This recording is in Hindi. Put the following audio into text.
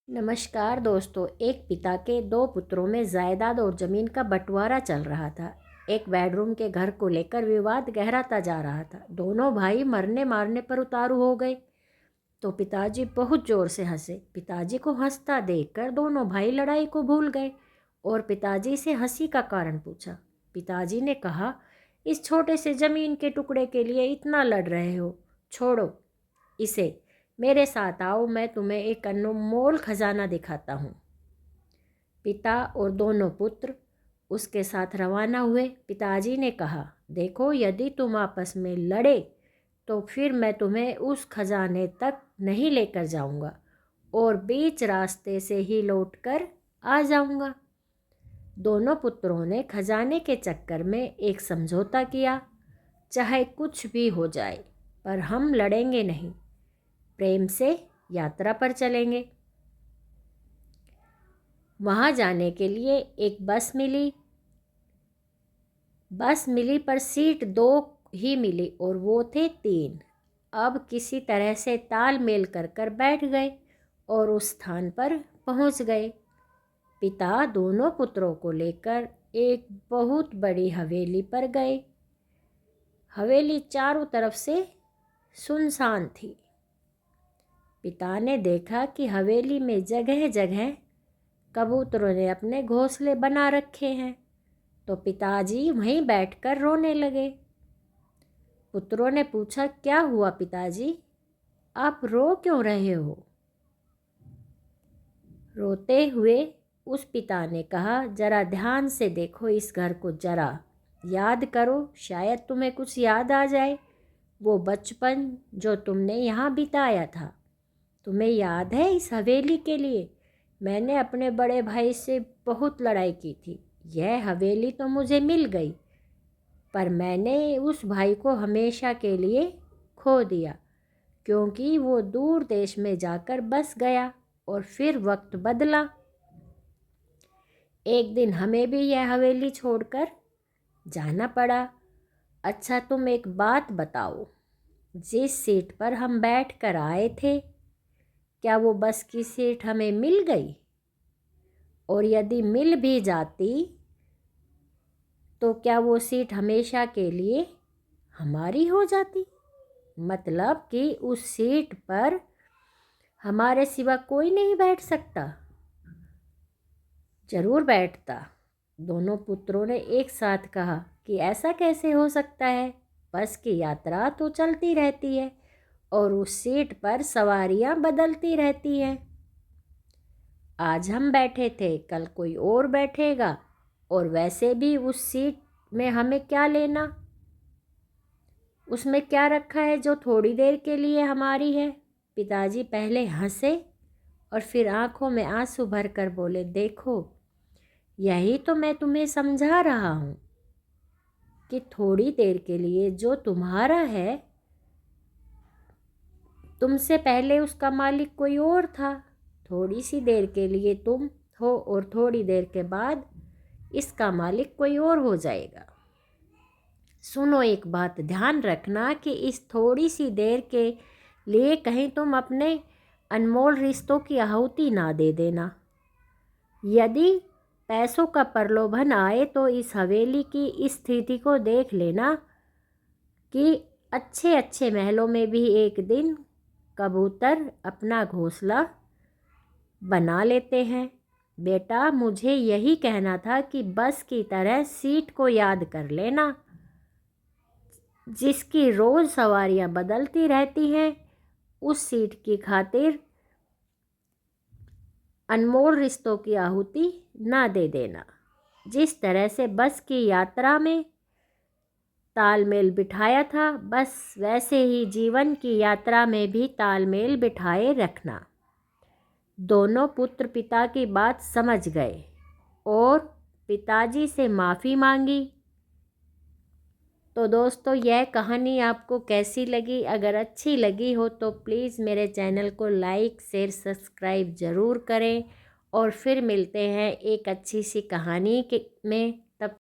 नमस्कार दोस्तों। एक पिता के दो पुत्रों में जायदाद और ज़मीन का बंटवारा चल रहा था। एक बेडरूम के घर को लेकर विवाद गहराता जा रहा था। दोनों भाई मरने मारने पर उतारू हो गए तो पिताजी बहुत ज़ोर से हंसे। पिताजी को हंसता देखकर दोनों भाई लड़ाई को भूल गए और पिताजी से हंसी का कारण पूछा। पिताजी ने कहा, इस छोटे से ज़मीन के टुकड़े के लिए इतना लड़ रहे हो, छोड़ो इसे, मेरे साथ आओ, मैं तुम्हें एक अनमोल खजाना दिखाता हूँ। पिता और दोनों पुत्र उसके साथ रवाना हुए। पिताजी ने कहा, देखो, यदि तुम आपस में लड़े तो फिर मैं तुम्हें उस खजाने तक नहीं लेकर जाऊंगा और बीच रास्ते से ही लौटकर आ जाऊंगा। दोनों पुत्रों ने खजाने के चक्कर में एक समझौता किया, चाहे कुछ भी हो जाए पर हम लड़ेंगे नहीं, प्रेम से यात्रा पर चलेंगे। वहाँ जाने के लिए एक बस मिली पर सीट दो ही मिली और वो थे तीन। अब किसी तरह से तालमेल कर बैठ गए और उस स्थान पर पहुँच गए। पिता दोनों पुत्रों को लेकर एक बहुत बड़ी हवेली पर गए। हवेली चारों तरफ से सुनसान थी। पिता ने देखा कि हवेली में जगह जगह कबूतरों ने अपने घोंसले बना रखे हैं, तो पिताजी वहीं बैठकर रोने लगे। पुत्रों ने पूछा, क्या हुआ पिताजी, आप रो क्यों रहे हो? रोते हुए उस पिता ने कहा, जरा ध्यान से देखो इस घर को, जरा याद करो, शायद तुम्हें कुछ याद आ जाए, वो बचपन जो तुमने यहाँ बिताया था। तुम्हें याद है, इस हवेली के लिए मैंने अपने बड़े भाई से बहुत लड़ाई की थी। यह हवेली तो मुझे मिल गई, पर मैंने उस भाई को हमेशा के लिए खो दिया, क्योंकि वो दूर देश में जाकर बस गया और फिर वक्त बदला। एक दिन हमें भी यह हवेली छोड़कर जाना पड़ा। अच्छा, तुम एक बात बताओ, जिस सीट पर हम बैठ कर आए थे, क्या वो बस की सीट हमें मिल गई? और यदि मिल भी जाती तो क्या वो सीट हमेशा के लिए हमारी हो जाती? मतलब कि उस सीट पर हमारे सिवा कोई नहीं बैठ सकता? जरूर बैठता। दोनों पुत्रों ने एक साथ कहा कि ऐसा कैसे हो सकता है, बस की यात्रा तो चलती रहती है और उस सीट पर सवारियां बदलती रहती हैं। आज हम बैठे थे, कल कोई और बैठेगा, और वैसे भी उस सीट में हमें क्या लेना? उसमें क्या रखा है जो थोड़ी देर के लिए हमारी है? पिताजी पहले हंसे और फिर आंखों में आंसू भरकर बोले, देखो, यही तो मैं तुम्हें समझा रहा हूँ कि थोड़ी देर के लिए जो तुम्हारा है, तुमसे पहले उसका मालिक कोई और था। थोड़ी सी देर के लिए तुम हो और थोड़ी देर के बाद इसका मालिक कोई और हो जाएगा। सुनो, एक बात ध्यान रखना कि इस थोड़ी सी देर के लिए कहीं तुम अपने अनमोल रिश्तों की आहुति ना दे देना। यदि पैसों का प्रलोभन आए तो इस हवेली की इस स्थिति को देख लेना कि अच्छे अच्छे महलों में भी एक दिन कबूतर अपना घोंसला बना लेते हैं। बेटा, मुझे यही कहना था कि बस की तरह सीट को याद कर लेना, जिसकी रोज़ सवारियां बदलती रहती हैं। उस सीट की खातिर अनमोल रिश्तों की आहुति ना दे देना। जिस तरह से बस की यात्रा में तालमेल बिठाया था, बस वैसे ही जीवन की यात्रा में भी तालमेल बिठाए रखना। दोनों पुत्र पिता की बात समझ गए और पिताजी से माफ़ी मांगी। तो दोस्तों, यह कहानी आपको कैसी लगी? अगर अच्छी लगी हो तो प्लीज़ मेरे चैनल को लाइक, शेयर, सब्सक्राइब ज़रूर करें और फिर मिलते हैं एक अच्छी सी कहानी में।